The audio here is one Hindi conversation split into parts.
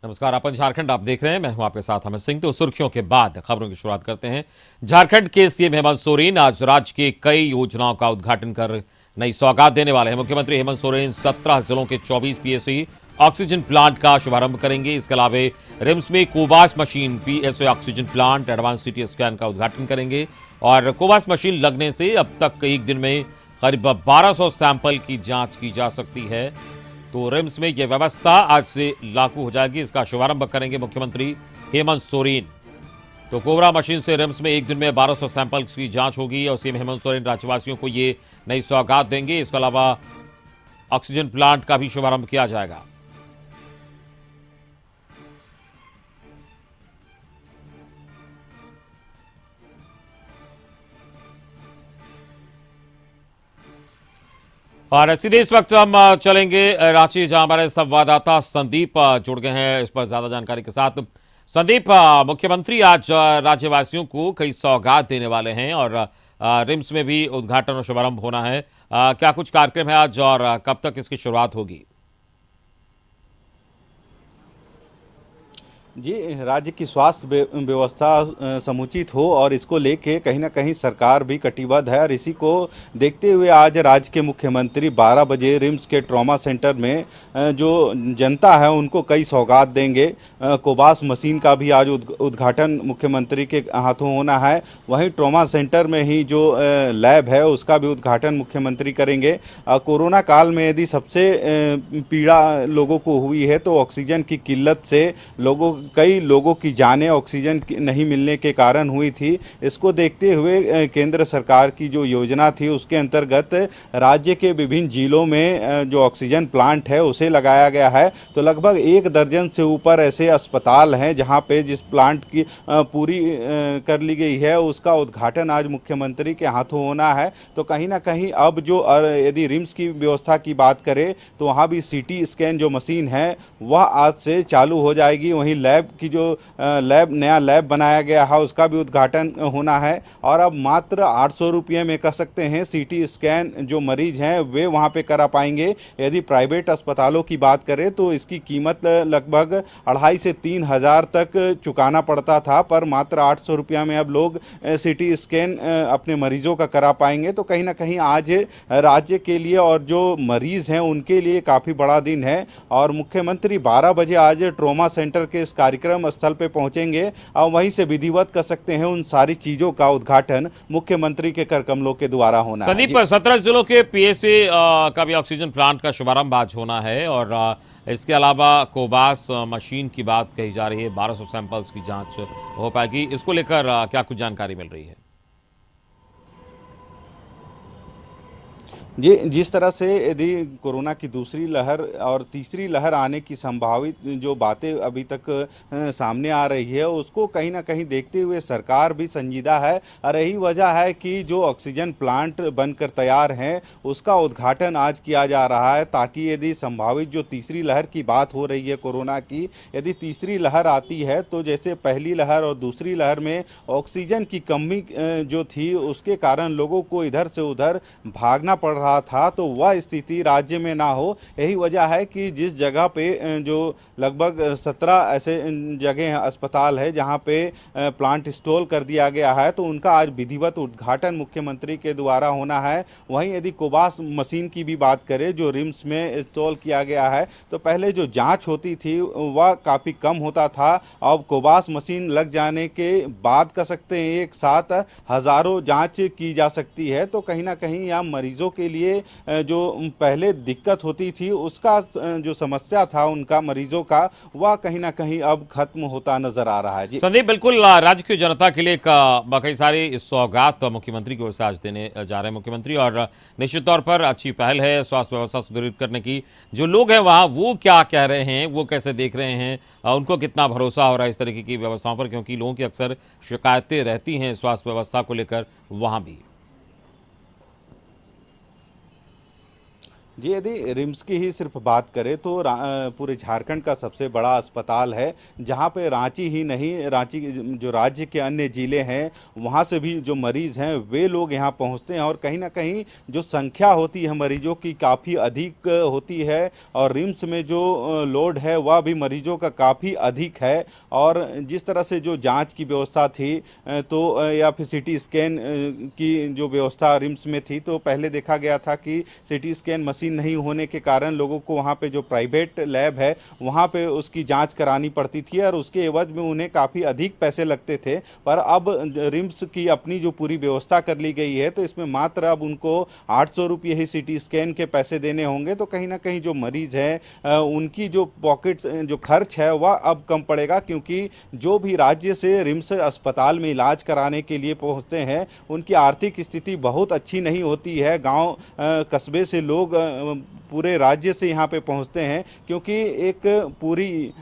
नमस्कार, अपन झारखंड आप देख रहे हैं। मैं हूं आपके साथ अमित सिंह। तो सुर्खियों के बाद खबरों की शुरुआत करते हैं। झारखंड के सीएम हेमंत सोरेन आज राज्य के कई योजनाओं का उद्घाटन कर नई सौगात देने वाले हैं। मुख्यमंत्री हेमंत सोरेन 17 जिलों के 24 पीएससी ऑक्सीजन प्लांट का शुभारंभ करेंगे। इसके अलावा रिम्स में कोवास machine, PSA oxygen plant, advance CT scan का उद्घाटन करेंगे। और कोवास मशीन लगने से अब तक एक दिन में करीब 1200 सैंपल की जांच की जा सकती है। तो रिम्स में यह व्यवस्था आज से लागू हो जाएगी। इसका शुभारंभ करेंगे मुख्यमंत्री हेमंत सोरेन। तो कोबरा मशीन से रिम्स में एक दिन में 1200 सैंपल की जांच होगी और सीएम हेमंत सोरेन राज्यवासियों को ये नई सौगात देंगे। इसके अलावा ऑक्सीजन प्लांट का भी शुभारंभ किया जाएगा। और सीधे इस वक्त हम चलेंगे रांची, जहां हमारे संवाददाता संदीप जुड़ गए हैं इस पर ज्यादा जानकारी के साथ। संदीप, मुख्यमंत्री आज राज्यवासियों को कई सौगात देने वाले हैं और रिम्स में भी उद्घाटन और शुभारंभ होना है। क्या कुछ कार्यक्रम है आज और कब तक इसकी शुरुआत होगी? जी, राज्य की स्वास्थ्य व्यवस्था समुचित हो और इसको लेके कहीं ना कहीं सरकार भी कटिबद्ध है। और इसी को देखते हुए आज राज्य के मुख्यमंत्री 12 बजे रिम्स के ट्रॉमा सेंटर में जो जनता है उनको कई सौगात देंगे। कोबास मशीन का भी आज उद्घाटन मुख्यमंत्री के हाथों होना है। वहीं ट्रॉमा सेंटर में ही जो लैब है उसका भी उद्घाटन मुख्यमंत्री करेंगे। कोरोना काल में यदि सबसे पीड़ा लोगों को हुई है तो ऑक्सीजन की किल्लत से कई लोगों की जानें ऑक्सीजन नहीं मिलने के कारण हुई थी। इसको देखते हुए केंद्र सरकार की जो योजना थी उसके अंतर्गत राज्य के विभिन्न जिलों में जो ऑक्सीजन प्लांट है उसे लगाया गया है। तो लगभग 1 दर्जन से ऊपर ऐसे अस्पताल हैं जहां पे जिस प्लांट की पूरी कर ली गई है उसका उद्घाटन आज मुख्यमंत्री के हाथों होना है। तो कहीं ना कहीं अब जो यदि रिम्स की व्यवस्था की बात करें तो वहाँ भी सीटी स्कैन जो मशीन है वह आज से चालू हो जाएगी। वहीं लैब की जो नया लैब बनाया गया है उसका भी उद्घाटन होना है। और अब मात्र 800 रुपये में कर सकते हैं सीटी स्कैन जो मरीज हैं वे वहां पे करा पाएंगे। यदि प्राइवेट अस्पतालों की बात करें तो इसकी कीमत लगभग 2500 से 3000 तक चुकाना पड़ता था, पर मात्र 800 रुपया में अब लोग सीटी स्कैन अपने मरीजों का करा पाएंगे। तो कहीं ना कहीं आज राज्य के लिए और जो मरीज हैं उनके लिए काफ़ी बड़ा दिन है। और मुख्यमंत्री 12 बजे आज ट्रॉमा सेंटर के इस कार्यक्रम स्थल पे पहुंचेंगे और वहीं से विधिवत कर सकते हैं उन सारी चीजों का उद्घाटन मुख्यमंत्री के कर कमलों के द्वारा होना है। संदीप, 17 जिलों के पीएसए का भी ऑक्सीजन प्लांट का शुभारंभ आज होना है और इसके अलावा कोबास मशीन की बात कही जा रही है। 1200 सैंपल्स की जांच हो पाएगी। इसको लेकर क्या कुछ जानकारी मिल रही है? जी, जिस तरह से यदि कोरोना की दूसरी लहर और तीसरी लहर आने की संभावित जो बातें अभी तक सामने आ रही है उसको कहीं ना कहीं देखते हुए सरकार भी संजीदा है। और यही वजह है कि जो ऑक्सीजन प्लांट बनकर तैयार हैं उसका उद्घाटन आज किया जा रहा है, ताकि यदि संभावित जो तीसरी लहर की बात हो रही है कोरोना की, यदि तीसरी लहर आती है तो जैसे पहली लहर और दूसरी लहर में ऑक्सीजन की कमी जो थी उसके कारण लोगों को इधर से उधर भागना पड़ रहा था, तो वह स्थिति राज्य में ना हो। यही वजह है कि जिस जगह पे जो लगभग 17 ऐसे जगह अस्पताल है जहां पे प्लांट इंस्टॉल कर दिया गया है तो उनका आज विधिवत उद्घाटन मुख्यमंत्री के द्वारा होना है। वहीं यदि कोबास मशीन की भी बात करें जो रिम्स में इंस्टॉल किया गया है तो पहले जो जांच होती थी वह काफ़ी कम होता था। अब कोबास मशीन लग जाने के बाद कह सकते हैं एक साथ हज़ारों जांच की जा सकती है। तो कहीं ना कहीं यहाँ मरीजों के लिए जो पहले दिक्कत होती थी उसका जो समस्या था उनका मरीजों का वह कहीं ना कहीं अब खत्म होता नजर आ रहा है। जी संदीप, बिल्कुल राज्य की जनता के लिए कई सारी सौगात मुख्यमंत्री की ओर से आज देने जा रहे हैं मुख्यमंत्री, और निश्चित तौर पर अच्छी पहल है स्वास्थ्य व्यवस्था सुदृढ़ करने की। जो लोग हैं वहाँ वो क्या कह रहे हैं, वो कैसे देख रहे हैं, उनको कितना भरोसा हो रहा है इस तरीके की व्यवस्थाओं पर, क्योंकि लोगों की अक्सर शिकायतें रहती हैं स्वास्थ्य व्यवस्था को लेकर वहाँ भी। जी, यदि रिम्स की ही सिर्फ बात करें तो पूरे झारखंड का सबसे बड़ा अस्पताल है, जहां पे रांची ही नहीं, रांची जो राज्य के अन्य जिले हैं वहां से भी जो मरीज हैं वे लोग यहां पहुंचते हैं और कहीं ना कहीं जो संख्या होती है मरीजों की काफ़ी अधिक होती है और रिम्स में जो लोड है वह भी मरीजों का काफ़ी अधिक है। और जिस तरह से जो जांच की व्यवस्था थी या फिर सीटी स्कैन की जो व्यवस्था रिम्स में थी, तो पहले देखा गया था कि सीटी स्कैन मशीन नहीं होने के कारण लोगों को वहाँ पे जो प्राइवेट लैब है वहाँ पे उसकी जांच करानी पड़ती थी और उसके एवज में उन्हें काफ़ी अधिक पैसे लगते थे। पर अब रिम्स की अपनी जो पूरी व्यवस्था कर ली गई है, तो इसमें मात्र अब उनको 800 रुपये ही सीटी स्कैन के पैसे देने होंगे। तो कहीं ना कहीं जो मरीज है उनकी जो पॉकेट जो खर्च है वह अब कम पड़ेगा, क्योंकि जो भी राज्य से रिम्स अस्पताल में इलाज कराने के लिए पहुंचते हैं उनकी आर्थिक स्थिति बहुत अच्छी नहीं होती है। गांव कस्बे से लोग पूरे राज्य से यहाँ पे पहुँचते हैं, क्योंकि एक पूरी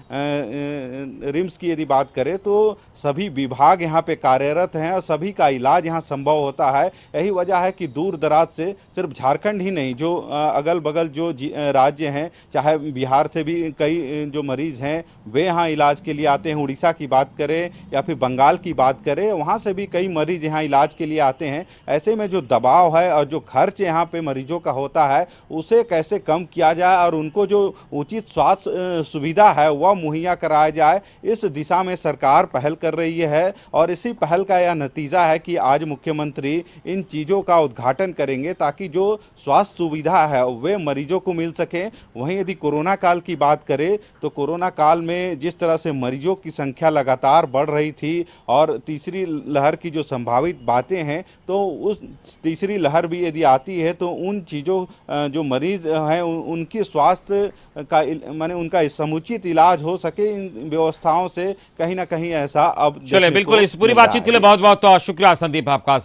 रिम्स की यदि बात करें तो सभी विभाग यहाँ पे कार्यरत हैं और सभी का इलाज यहाँ संभव होता है। यही वजह है कि दूर दराज से सिर्फ झारखंड ही नहीं, जो अगल बगल जो राज्य हैं, चाहे बिहार से भी कई जो मरीज हैं वे यहाँ इलाज के लिए आते हैं। उड़ीसा की बात करें या फिर बंगाल की बात करें, वहाँ से भी कई मरीज यहाँ इलाज के लिए आते हैं। ऐसे में जो दबाव है और जो खर्च यहाँ पे मरीजों का होता है उसे कैसे कम किया जाए और उनको जो उचित स्वास्थ्य सुविधा है वह मुहैया कराया जाए, इस दिशा में सरकार पहल कर रही है। और इसी पहल का यह नतीजा है कि आज मुख्यमंत्री इन चीज़ों का उद्घाटन करेंगे ताकि जो स्वास्थ्य सुविधा है वे मरीजों को मिल सके। वहीं यदि कोरोना काल की बात करें तो कोरोना काल में जिस तरह से मरीजों की संख्या लगातार बढ़ रही थी और तीसरी लहर की जो संभावित बातें हैं, तो उस तीसरी लहर भी यदि आती है तो उन चीज़ों जो मरीज हैं उनकी स्वास्थ्य का माने उनका समुचित इलाज हो सके, इन व्यवस्थाओं से कहीं ना कहीं ऐसा अब चले बिल्कुल। इस पूरी बातचीत के लिए बहुत बहुत शुक्रिया संदीप आपका।